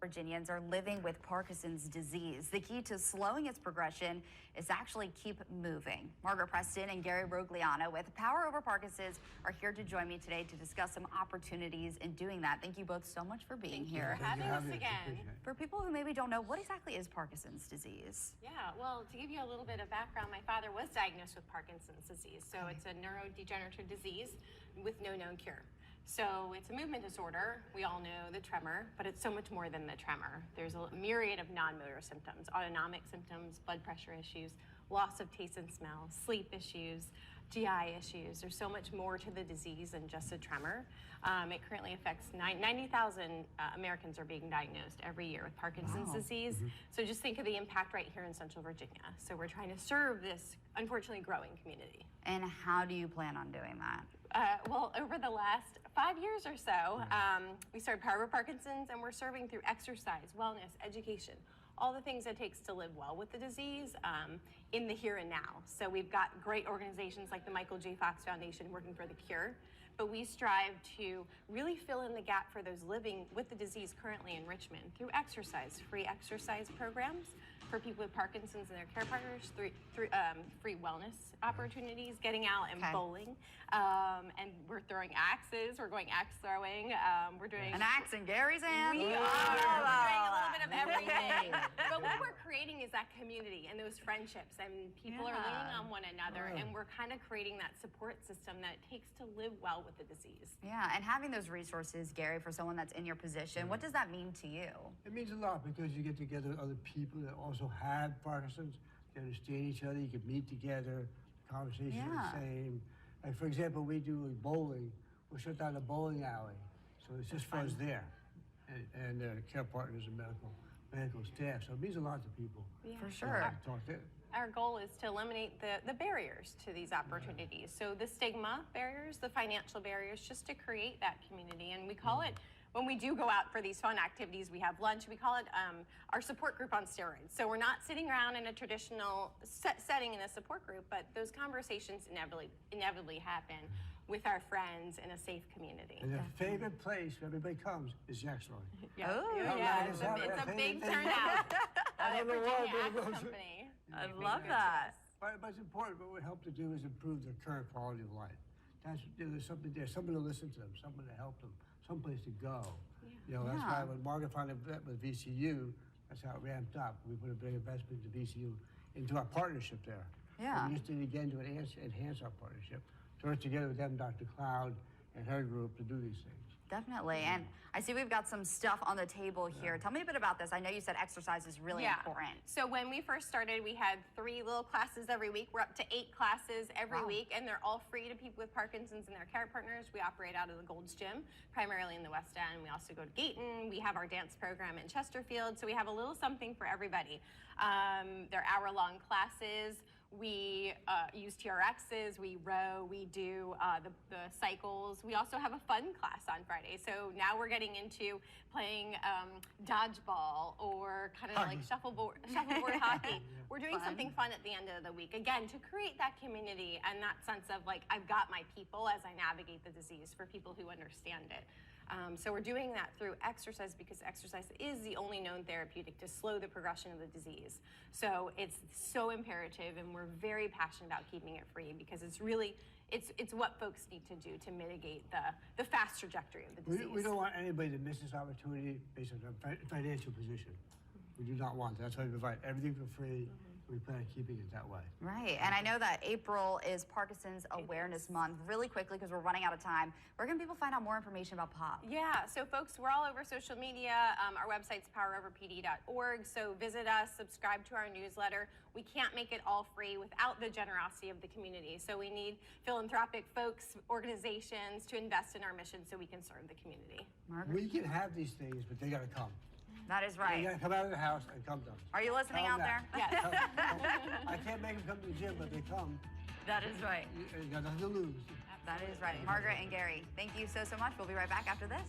Virginians are living with Parkinson's disease. The key to slowing its progression is to actually keep moving. Margaret Preston and Gary Rogliano with Power Over Parkinson's are here to join me today to discuss some opportunities in doing that. Thank you both so much for being here. Thank you for having us again. For people who maybe don't know, what exactly is Parkinson's disease? Yeah, well, to give you a little bit of background, my father was diagnosed with Parkinson's disease. So it's a neurodegenerative disease with no known cure. So it's a movement disorder. We all know the tremor, but it's so much more than the tremor. There's a myriad of non-motor symptoms, autonomic symptoms, blood pressure issues, loss of taste and smell, sleep issues, GI issues. There's so much more to the disease than just a tremor. It currently affects 90,000 Americans are being diagnosed every year with Parkinson's disease. So just think of the impact right here in Central Virginia. So we're trying to serve this, unfortunately, growing community. And how do you plan on doing that? Well, over the last 5 years or so, we started Power Over Parkinson's, and we're serving through exercise, wellness, education, all the things it takes to live well with the disease in the here and now. So we've got great organizations like the Michael J. Fox Foundation working for the cure, but we strive to really fill in the gap for those living with the disease currently in Richmond through exercise, free exercise programs for people with Parkinson's and their care partners, through free wellness opportunities, getting out and bowling, and we're throwing axes. We're going axe throwing. We're doing an axe in Gary's hand. We are. We're doing a little bit of everything. But what we're creating is that community and those friendships, and people are leaning on one another, and we're kind of creating that support system that it takes to live well with the disease. Yeah, and having those resources, Gary, for someone that's in your position, what does that mean to you? It means a lot because you get together with other people that also have Parkinson's. You understand each other. You can meet together. The conversations are the same. Like, for example, we do bowling. We'll shut down the bowling alley. So it's just for us there. And their care partners and medical staff. So it means a lot to people. Yeah. For sure. Our goal is to eliminate the barriers to these opportunities. So the stigma barriers, the financial barriers, just to create that community. And we call it, when we do go out for these fun activities, we have lunch, we call it our support group on steroids. So we're not sitting around in a traditional setting in a support group, but those conversations inevitably happen with our friends in a safe community. And their favorite place where everybody comes is Jack's Run. Yeah, it's a big turnout. I don't know why, but Company. I love that. But it's important. What we help to do is improve their current quality of life. There's something there, someone to listen to them, someone to help them, someplace to go. You know, that's why when Margaret finally met with VCU, that's how it ramped up. We put a big investment into VCU, into our partnership there. Yeah. And we used it again to enhance our partnership. So we're together with them, Dr. Cloud, and her group to do these things. Definitely. And I see we've got some stuff on the table here. Tell me a bit about this. I know you said exercise is really important. So when we first started, we had 3 little classes every week. We're up to 8 classes every week, and they're all free to people with Parkinson's and their care partners. We operate out of the Gold's Gym, primarily in the West End. We also go to Gayton. We have our dance program in Chesterfield. So we have a little something for everybody. They're hour-long classes. We use TRXs, we row, we do the cycles. We also have a fun class on Friday. So now we're getting into playing dodgeball or kind of like shuffleboard hockey. We're doing something fun at the end of the week, again, to create that community and that sense of like, I've got my people as I navigate the disease for people who understand it. So we're doing that through exercise because exercise is the only known therapeutic to slow the progression of the disease. So it's so imperative, and we're very passionate about keeping it free because it's really, it's what folks need to do to mitigate the fast trajectory of the disease. We don't want anybody to miss this opportunity based on their financial position. We do not want that. That's why we provide everything for free. We plan on keeping it that way. Right, and I know that April is Parkinson's Awareness Month. Really quickly, because we're running out of time, where can people find out more information about POP? Yeah, so folks, we're all over social media. Our website's poweroverpd.org, so visit us, subscribe to our newsletter. We can't make it all free without the generosity of the community, so we need philanthropic folks, organizations to invest in our mission so we can serve the community. Margaret? We can have these things, but they got to come. That is right. You got to come out of the house and come to us. Are you listening out there? Yes. I can't make them come to the gym, but they come. That is right. You got nothing to lose. That is right. Margaret and Gary, thank you so much. We'll be right back after this.